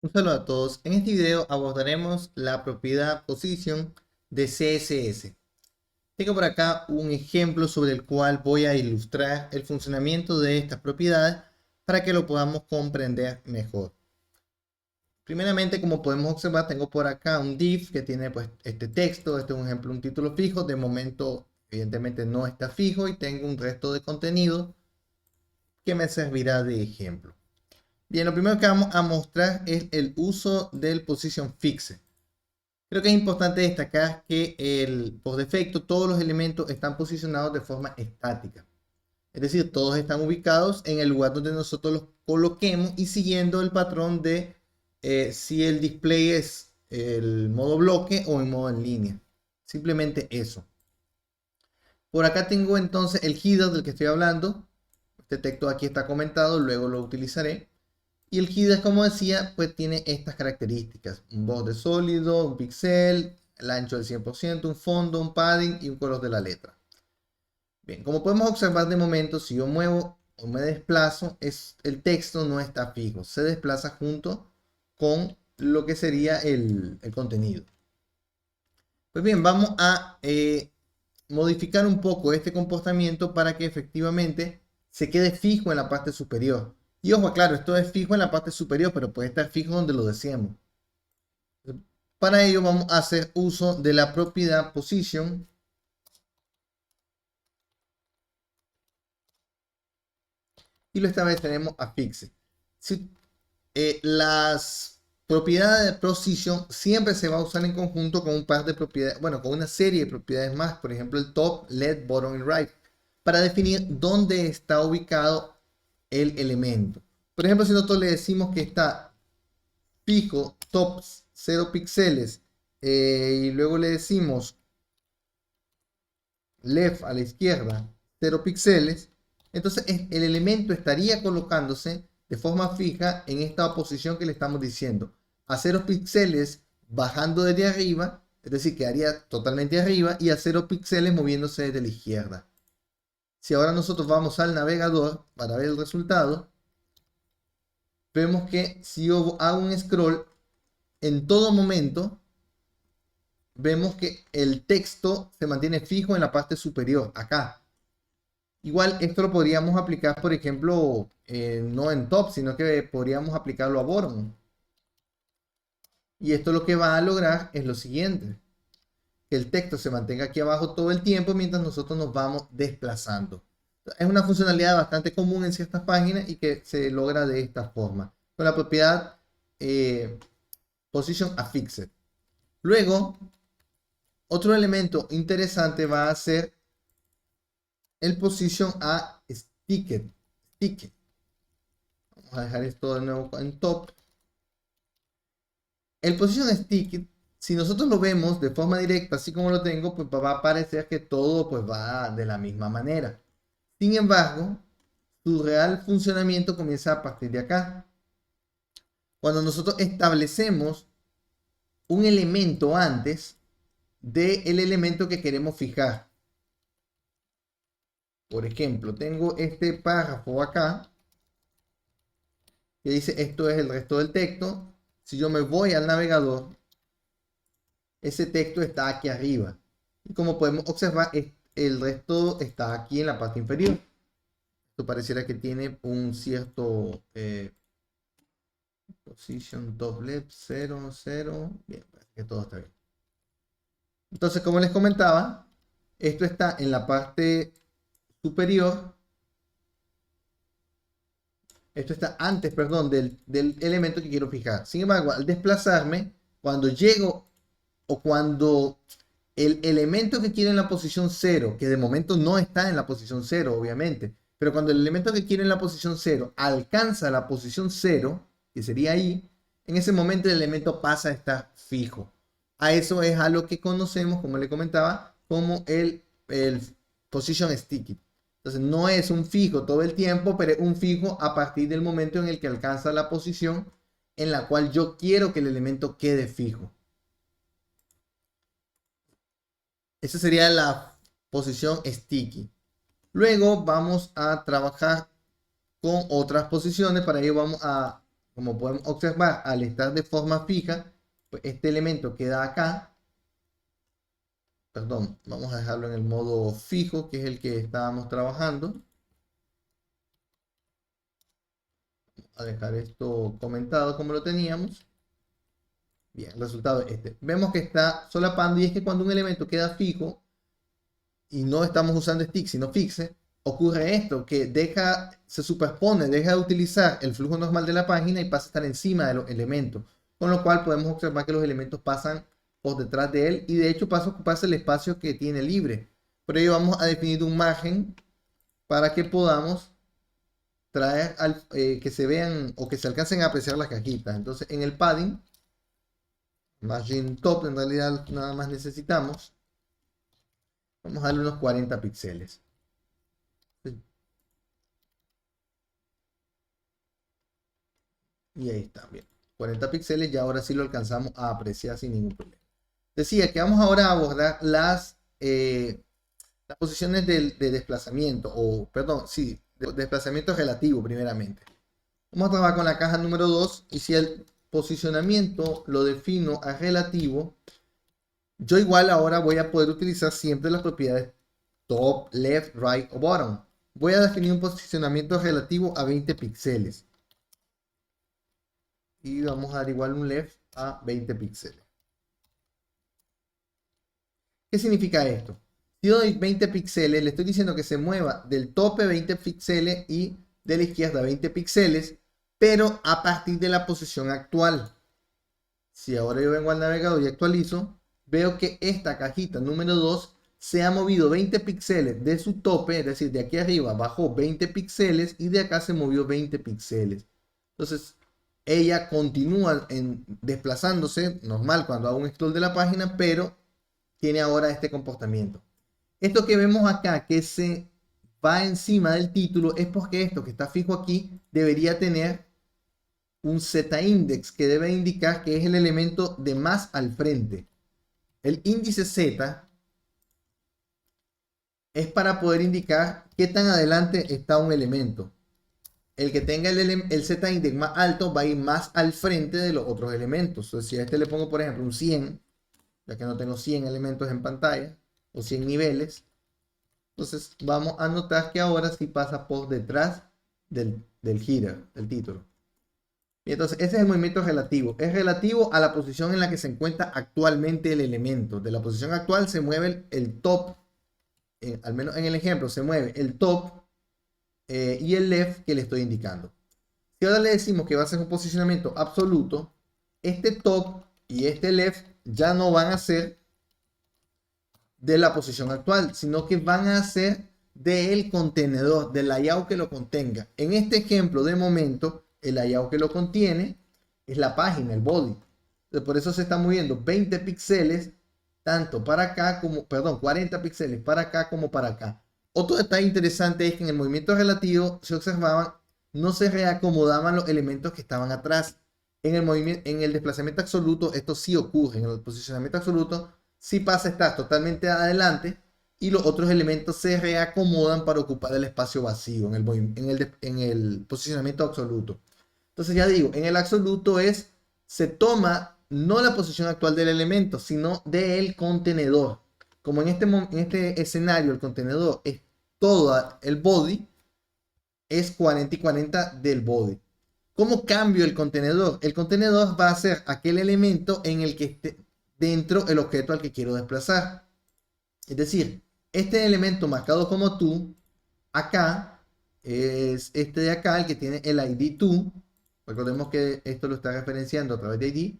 Un saludo a todos. En este video abordaremos la propiedad position de CSS. Tengo por acá un ejemplo sobre el cual voy a ilustrar el funcionamiento de estas propiedades para que lo podamos comprender mejor. Primeramente, como podemos observar, tengo por acá un div que tiene pues este texto. Este es un ejemplo, un título fijo. De momento, evidentemente no está fijo y tengo un resto de contenido que me servirá de ejemplo. Bien, lo primero que vamos a mostrar es el uso del position fixed. Creo que es importante destacar que por defecto todos los elementos están posicionados de forma estática. Es decir, todos están ubicados en el lugar donde nosotros los coloquemos y siguiendo el patrón de si el display es el modo bloque o en modo en línea. Simplemente eso. Por acá tengo entonces el header del que estoy hablando. Este texto aquí está comentado, luego lo utilizaré. Y el header, como decía, pues tiene estas características. Un borde sólido, un pixel, el ancho del 100%, un fondo, un padding y un color de la letra. Bien, como podemos observar de momento, si yo muevo o me desplazo, el texto no está fijo. Se desplaza junto con lo que sería el contenido. Pues bien, vamos a modificar un poco este comportamiento para que efectivamente se quede fijo en la parte superior. Y ojo, claro, esto es fijo en la parte superior, pero puede estar fijo donde lo deseemos. Para ello vamos a hacer uso de la propiedad position. Y esta vez tenemos a fixed. Si, las propiedades de position siempre se va a usar en conjunto con un par de propiedades, bueno, con una serie de propiedades más, por ejemplo el top, left, bottom y right, para definir dónde está ubicado el elemento. Por ejemplo, si nosotros le decimos que está fijo top 0 píxeles y luego le decimos left a la izquierda 0 píxeles, entonces el elemento estaría colocándose de forma fija en esta posición que le estamos diciendo. A 0 píxeles bajando desde arriba, es decir, quedaría totalmente arriba, y a 0 píxeles moviéndose desde la izquierda. Si ahora nosotros vamos al navegador para ver el resultado, vemos que si yo hago un scroll, en todo momento vemos que el texto se mantiene fijo en la parte superior, acá. Igual esto lo podríamos aplicar, por ejemplo, no en top, sino que podríamos aplicarlo a bottom. Y esto lo que va a lograr es lo siguiente: que el texto se mantenga aquí abajo todo el tiempo mientras nosotros nos vamos desplazando. Es una funcionalidad bastante común en ciertas páginas y que se logra de esta forma, con la propiedad position affixed. Luego, otro elemento interesante va a ser el position a sticker. Vamos a dejar esto de nuevo en top. El position sticker, si nosotros lo vemos de forma directa, así como lo tengo, pues va a parecer que todo pues va de la misma manera. Sin embargo, su real funcionamiento comienza a partir de acá. Cuando nosotros establecemos un elemento antes del elemento que queremos fijar. Por ejemplo, tengo este párrafo acá que dice esto es el resto del texto. Si yo me voy al navegador, ese texto está aquí arriba. Y como podemos observar, el resto está aquí en la parte inferior. Esto pareciera que tiene un cierto position top left 0, 0. Bien, parece que todo está bien. Entonces, como les comentaba, esto está en la parte superior. Esto está antes, perdón, del elemento que quiero fijar. Sin embargo, al desplazarme, cuando llego o cuando el elemento que quiero en la posición 0, que de momento no está en la posición 0, obviamente, pero cuando el elemento que quiero en la posición 0 alcanza la posición 0, que sería ahí, en ese momento el elemento pasa a estar fijo. A eso es a lo que conocemos, como le comentaba, como el position sticky. Entonces no es un fijo todo el tiempo, pero es un fijo a partir del momento en el que alcanza la posición en la cual yo quiero que el elemento quede fijo. Esa sería la posición sticky. Luego vamos a trabajar con otras posiciones. Para ello vamos a Como podemos observar, al estar de forma fija, pues este elemento queda acá. Perdón, vamos a dejarlo en el modo fijo, que es el que estábamos trabajando. A dejar esto comentado como lo teníamos. Bien, el resultado es este. Vemos que está solapando, y es que cuando un elemento queda fijo y no estamos usando stick sino fixe, ocurre esto, que se superpone, deja de utilizar el flujo normal de la página y pasa a estar encima de los elementos. Con lo cual podemos observar que los elementos pasan por detrás de él, y de hecho pasa a ocuparse el espacio que tiene libre. Por ello vamos a definir un margen para que podamos traer que se vean o que se alcancen a apreciar las cajitas. Entonces en el padding, margin top, en realidad nada más necesitamos, vamos a darle unos 40 píxeles. Y ahí está, bien. 40 píxeles, y ahora sí lo alcanzamos a apreciar sin ningún problema. Decía que vamos ahora a abordar las posiciones de desplazamiento, o perdón, sí, de desplazamiento relativo primeramente. Vamos a trabajar con la caja número 2, y si el posicionamiento lo defino a relativo, yo igual ahora voy a poder utilizar siempre las propiedades top, left, right o bottom. Voy a definir un posicionamiento relativo a 20 píxeles. Y vamos a dar igual un left a 20 píxeles. ¿Qué significa esto? Si doy 20 píxeles, le estoy diciendo que se mueva del tope 20 píxeles y de la izquierda 20 píxeles, pero a partir de la posición actual. Si ahora yo vengo al navegador y actualizo, veo que esta cajita número 2 se ha movido 20 píxeles de su tope, es decir, de aquí arriba bajó 20 píxeles y de acá se movió 20 píxeles. Entonces, ella continúa desplazándose normal cuando hago un scroll de la página, pero tiene ahora este comportamiento. Esto que vemos acá, que se va encima del título, es porque esto que está fijo aquí debería tener un Z-index, que debe indicar que es el elemento de más al frente. El índice Z es para poder indicar qué tan adelante está un elemento. El que tenga el Z-index más alto va a ir más al frente de los otros elementos. Entonces, si a este le pongo, por ejemplo, un 100, ya que no tengo 100 elementos en pantalla, o 100 niveles, entonces vamos a notar que ahora sí pasa por detrás del header, del título. Y entonces ese es el movimiento relativo. Es relativo a la posición en la que se encuentra actualmente el elemento. De la posición actual se mueve el top, al menos en el ejemplo, se mueve el top y el left que le estoy indicando. Si ahora le decimos que va a ser un posicionamiento absoluto, este top y este left ya no van a ser de la posición actual, sino que van a ser del contenedor, del layout que lo contenga. En este ejemplo, de momento, el layout que lo contiene es la página, el body. Entonces, por eso se está moviendo 20 píxeles, tanto para acá como, perdón, 40 píxeles para acá como para acá. Otro detalle interesante es que en el movimiento relativo, se observaban, no se reacomodaban los elementos que estaban atrás. En el desplazamiento absoluto, esto sí ocurre. En el posicionamiento absoluto, sí pasa a estar totalmente adelante y los otros elementos se reacomodan para ocupar el espacio vacío en el posicionamiento absoluto. Entonces ya digo, en el absoluto se toma no la posición actual del elemento, sino del contenedor. Como en este escenario el contenedor es todo el body, es 40 y 40 del body. ¿Cómo cambio el contenedor? El contenedor va a ser aquel elemento en el que esté dentro el objeto al que quiero desplazar. Es decir, este elemento marcado como tú, acá, es este de acá, el que tiene el ID tú. Recordemos que esto lo está referenciando a través de ID.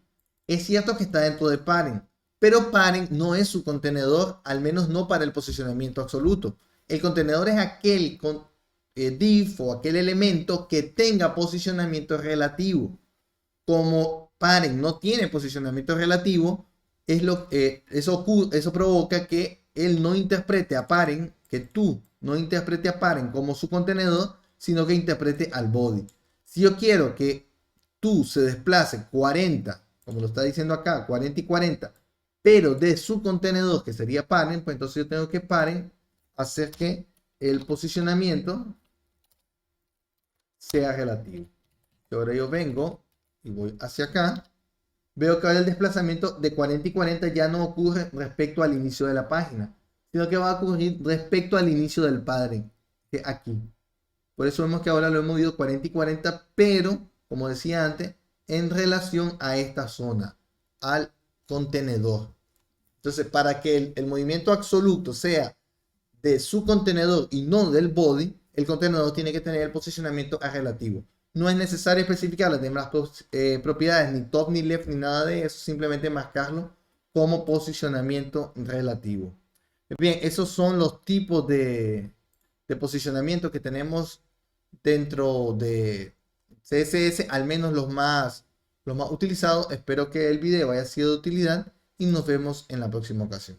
Es cierto que está dentro de parent, pero parent no es su contenedor, al menos no para el posicionamiento absoluto. El contenedor es aquel div o aquel elemento que tenga posicionamiento relativo. Como parent no tiene posicionamiento relativo, eso provoca que él no interprete a parent, que tú no interprete a parent como su contenedor, sino que interprete al body. Si yo quiero que tú se desplace 40, como lo está diciendo acá, 40 y 40, pero de su contenedor, que sería parent, pues entonces yo tengo que parent hacer que el posicionamiento sea relativo. Y ahora yo vengo y voy hacia acá, veo que ahora el desplazamiento de 40 y 40 ya no ocurre respecto al inicio de la página, sino que va a ocurrir respecto al inicio del padre, que aquí. Por eso vemos que ahora lo hemos movido 40 y 40, pero, como decía antes, en relación a esta zona, al contenedor. Entonces, para que el movimiento absoluto sea de su contenedor y no del body, el contenedor tiene que tener el posicionamiento a relativo. No es necesario especificar las demás propiedades, ni top ni left, ni nada de eso, simplemente marcarlo como posicionamiento relativo. Bien, esos son los tipos de posicionamiento que tenemos dentro de CSS, al menos los más utilizados. Espero que el video haya sido de utilidad y nos vemos en la próxima ocasión.